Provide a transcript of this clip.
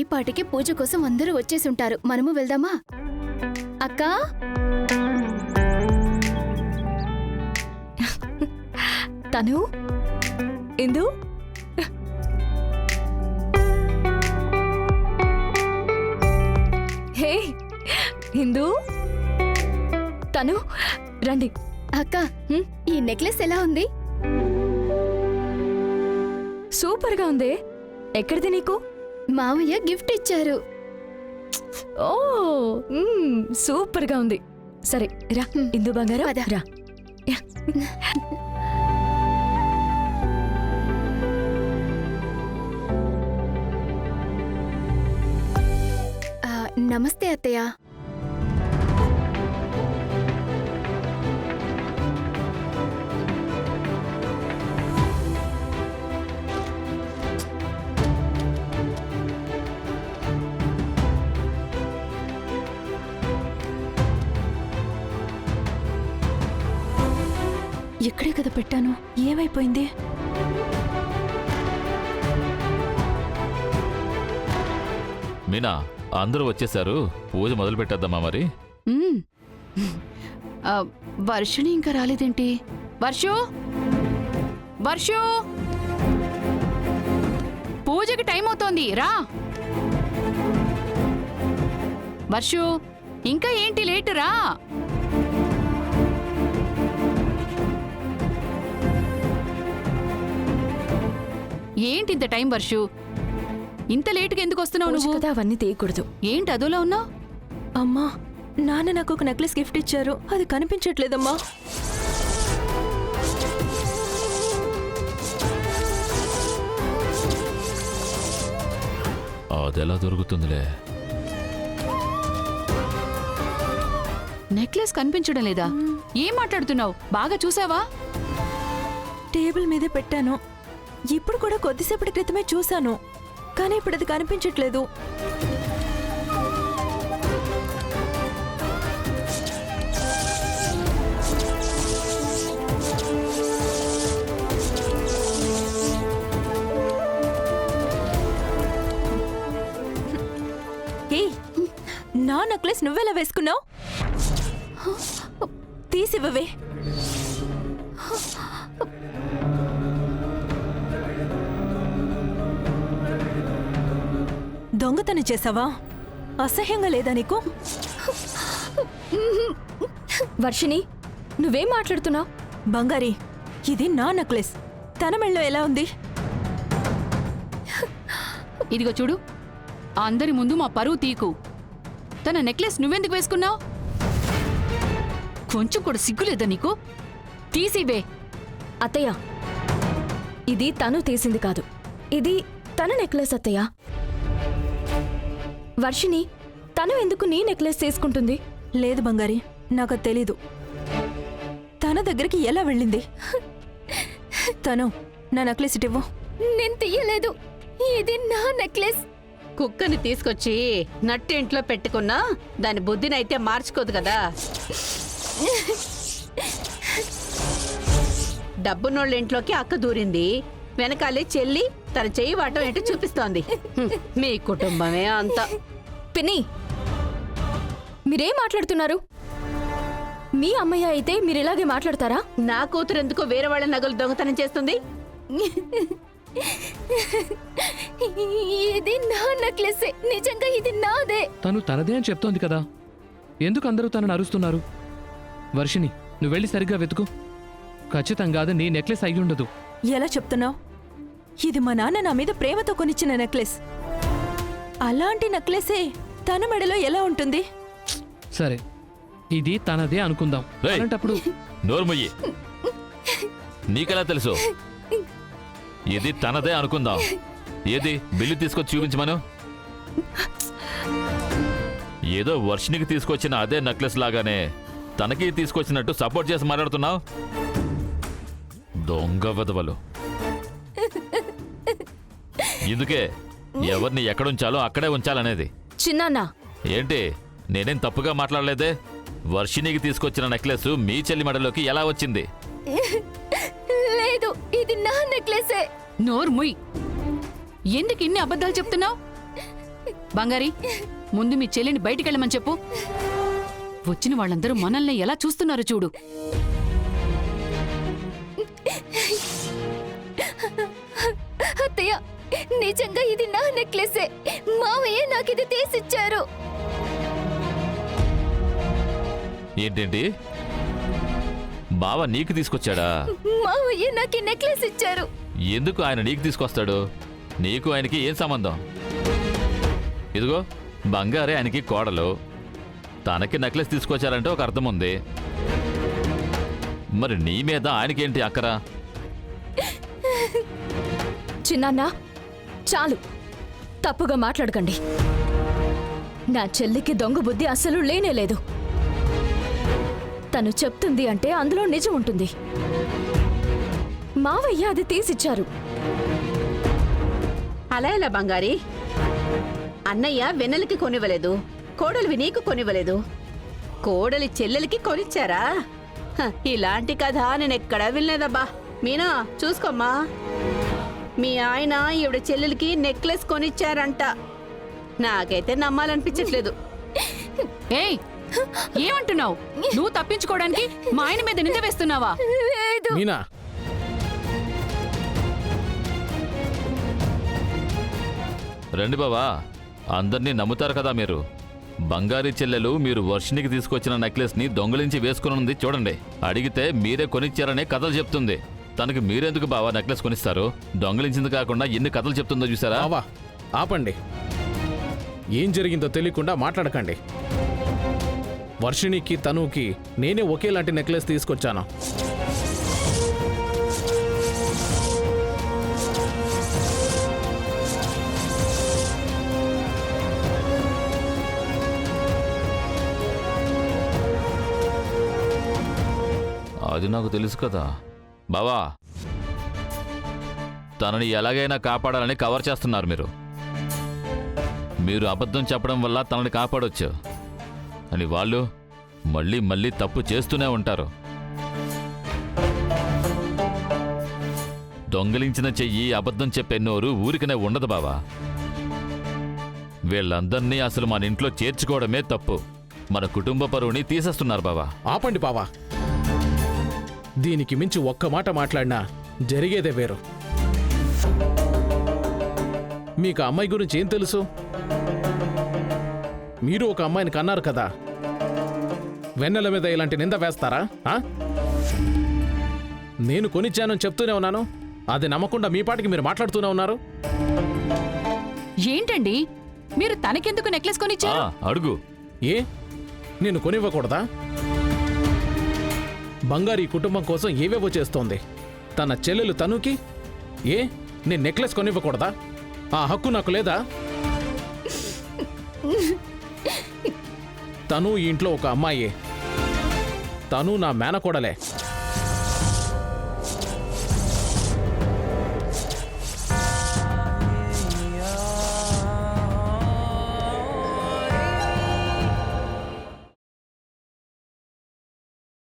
ఈ పాటికి పూజ కోసం అందరూ వచ్చేసుంటారు. మనము వెళ్దామా? అక్కా, తను ఇందు హే ఇందు తను రండి. అక్క, ఈ నెక్లెస్ ఎలా ఉంది? సూపర్ గా ఉంది. ఎక్కడిది నీకు? మామయ్య గిఫ్ట్ ఇచ్చారు. ఓ సూపర్ గా ఉంది. సరే రా ఇందు బంగారం, పద. రా. నమస్తే అత్తయ్య. ఎక్కడే కదా పెట్టాను, ఏమైపోయింది? మీనా, అందరూ వచ్చేసారు. పూజ మొదలు పెట్టేద్దామా మరి? వర్షిణి ఇంకా రాలేదేంటి? వర్షు, వర్షు, పూజకి టైం అవుతోంది, రా. వర్షు, ఇంకా ఏంటి లేటు, రా. ఏంటి ఇంత టైం వర్షు? ఇంత లేటుగా ఎందుకు వస్తున్నావు నువ్వు? కదా అవన్నీ తీయకూడదు. ఏంటి అదోలా ఉన్నావు? అమ్మా, నాన్న నాకు ఒక నెక్లెస్ గిఫ్ట్ ఇచ్చారు, అది కనిపించట్లేదమ్మా. అదెలా దొరుకుతుందిలే. నెక్లెస్ కనిపించడం లేదా? ఏం మాట్లాడుతున్నావు? బాగా చూసావా? టేబుల్ మీదే పెట్టాను. ఇప్పుడు కూడా కొద్దిసేపటి క్రితమే చూశాను, కానీ ఇప్పుడు అది కనిపించట్లేదు. ఏయ్, నా నెక్లెస్ నువ్వెలా వేసుకున్నావు? తీసివ్వవే. దొంగతనం చేసావా? అసహ్యంగా లేదా నీకు? వర్షిణి, నువ్వేం మాట్లాడుతున్నావు? బంగారి, ఇది నా నెక్లెస్. తన మెళ్ళో ఎలా ఉంది? ఇదిగో చూడు, అందరి ముందు మా పరువు తీకు. తన నెక్లెస్ నువ్వెందుకు వేసుకున్నావు? కొంచెం కూడా సిగ్గులేదా నీకు? తీసివే. అత్తయ్య, ఇది తను తీసింది కాదు, ఇది తన నెక్లెస్. అత్తయ్య, వర్షిణి, తను ఎందుకు నీ నెక్లెస్ తీసుకుంటుంది? లేదు బంగారి, నాకు తెలీదు. తన దగ్గరికి ఎలా వెళ్ళింది? తను నా నెక్లెస్ ఇటివ్వు. నేను తీయలేదు, ఇది నా నెక్లెస్. కుక్కని తీసుకొచ్చి నట్టింట్లో పెట్టుకున్నా దాని బుద్ధినైతే మార్చుకోదు కదా. డబ్బునోళ్ళ ఇంట్లోకి అక్క దూరింది, వెనకాలే చెల్లి తన చెయ్యి వాటం ఏంటో చూపిస్తోంది. మీ కుటుంబమే అంతా. పిన్ని, మీరేం మాట్లాడుతున్నారు? మీ అమ్మయ్య అయితే మీరు ఇలాగే మాట్లాడతారా? నా కూతురు ఎందుకో వేరే వాళ్ళ నగలు దొంగతనం చేస్తుంది? ఇది నా నెక్లెస్, నిజంగా ఇది నాదే. తను తనదే అని చెప్తోంది కదా, ఎందుకు అందరూ తనను అరుస్తున్నారు? వర్షిణి, నువ్వు వెళ్ళి సరిగ్గా వెతుకు. ఖచ్చితంగా అది నీ నెక్లెస్ అయి ఉండదు. ఎలా చెప్తున్నావు? ఇది మా నాన్న నా మీద ప్రేమతో కొనిచ్చిన నెక్లెస్. అలాంటి నెక్లెసే తన మెడలో ఎలా ఉంటుంది? సరే, ఇది తనదే అనుకుందాం. రేయ్. అలాంటప్పుడు నోర్మయ్యి, నీకెలా తెలుసు? ఇది తనదే అనుకుందాం. ఏది బిల్లు తీసుకొచ్చి చూపించమను. ఏదో వర్షినికి తీసుకొచ్చిన అదే నెక్లెస్ లాగానే తనకి తీసుకొచ్చినట్టు సపోర్ట్ చేసి మాట్లాడుతున్నావు. దొంగ వెధవలు. ఇందుకే ఎవరిని ఎక్కడుంచాలో అక్కడే ఉంచాలనేది. చిన్నాన్న, ఏంటి, నేనేం తప్పుగా మాట్లాడలేదే? వర్షినికి తీసుకొచ్చిన నెక్లెస్ మీ చెల్లి మెడలోకి ఎలా వచ్చింది? లేదు, ఇది నా నెక్లెసే. నోరు ముయ్. ఎందుకు ఇన్ని అబద్ధాలు చెప్తున్నావు? బంగారి ముందు మీ చెల్లిని బయటికెళ్ళమని చెప్పు. వచ్చిన వాళ్ళందరూ మనల్ని ఎలా చూస్తున్నారో చూడు. అత్తయ్య, నిజంగా ఇది నా నెక్లెసే. మావయ్య నాకు ఇది తీసిచ్చారు. ఏంటేంటి? బావ నీకు తీసుకొచ్చాడా? మావయ్య నాకు ఈ నెక్లెస్ ఇచ్చారు. ఎందుకు ఆయన నీకు తీసుకొస్తాడు? నీకు ఆయనకి ఏం సంబంధం? ఇదిగో బంగారే ఆయనకి కోడలు. తనకి నెక్లెస్ తీసుకొచ్చారంటే ఒక అర్థం ఉంది. మరి నీ మీద ఆయనకేంటి అక్కరా? చిన్నాన్న, చాలు, తప్పుగా మాట్లాడకండి. నా చెల్లికి దొంగ బుద్ధి అస్సలు లేనేలేదు. తను చెప్తుంది అంటే అందులో నిజం ఉంటుంది. మావయ్య అది తీసిచ్చారు. అలా ఎలా బంగారి? అన్నయ్య వెన్నెలకి కొనివ్వలేదు, కోడలివి నీకు కొనివ్వలేదు, కోడలి చెల్లెలకి కొనిచ్చారా? హ, ఇలాంటి కథ నేనెక్కడా వినలేదబ్బా. మీనా చూసుకోమ్మా, మీ ఆయన ఈవిడ చెల్లెలకి నెక్లెస్ కొనిచ్చారంట. నాకైతే నమ్మాలనిపించట్లేదు. ఏయ్, ఏమంటున్నావు? నువ్వు తప్పించుకోవడానికి మా ఆయన మీద నింద వేస్తున్నావా? లేదు. మీనా, రండి బావా, అందరినీ నమ్ముతారు కదా మీరు. బంగారీ చెల్లెలు మీరు వర్షినికి తీసుకొచ్చిన నెక్లెస్ని దొంగలించి వేసుకునుంది చూడండి. అడిగితే మీరే కొనిచ్చారనే కథలు చెప్తుంది. తనకి మీరెందుకు బావా నెక్లెస్ కొనిస్తారు? దొంగలించింది కాకుండా ఎన్ని కథలు చెప్తుందో చూసారా? బావా ఆపండి. ఏం జరిగిందో తెలియకుండా మాట్లాడకండి. వర్షిణికి తనుకి నేనే ఒకేలాంటి నెక్లెస్ తీసుకొచ్చాను. అది నాకు తెలుసు కదా బావా. తనని ఎలాగైనా కాపాడాలని కవర్ చేస్తున్నారు మీరు. మీరు అబద్ధం చెప్పడం వల్ల తనని కాపాడొచ్చు అని వాళ్ళు మళ్ళీ మళ్ళీ తప్పు చేస్తూనే ఉంటారు. దొంగిలించిన చెయ్యి అబద్ధం చెప్పే నోరు ఊరికనే ఉండదు బావా. వీళ్ళందర్నీ అసలు మన ఇంట్లో చేర్చుకోవడమే తప్పు. మన కుటుంబ పరువుని తీసేస్తున్నారు బావా. ఆపండి బావా. దీనికి మించి ఒక్క మాట మాట్లాడినా జరిగేదే వేరు. మీకు అమ్మాయి గురించి ఏం తెలుసు? మీరు ఒక అమ్మాయిని కన్నారు కదా, వెన్నెల మీద ఇలాంటి నింద వేస్తారా? నేను కొనిచ్చానని చెప్తూనే ఉన్నాను, అది నమ్మకుండా మీ పాటికి మీరు మాట్లాడుతూనే ఉన్నారు. ఏంటండి మీరు తనకెందుకు నెక్లెస్ కొనిచ్చారు? అడుగు. ఏ, నేను కొనివ్వకూడదా? బంగారు ఈ కుటుంబం కోసం ఏవేవో చేస్తోంది. తన చెల్లెలు తనుకి ఏ నేను నెక్లెస్ కొనివ్వకూడదా? ఆ హక్కు నాకు లేదా? తను ఈ ఇంట్లో ఒక అమ్మాయే. తను నా మేనకోడలే.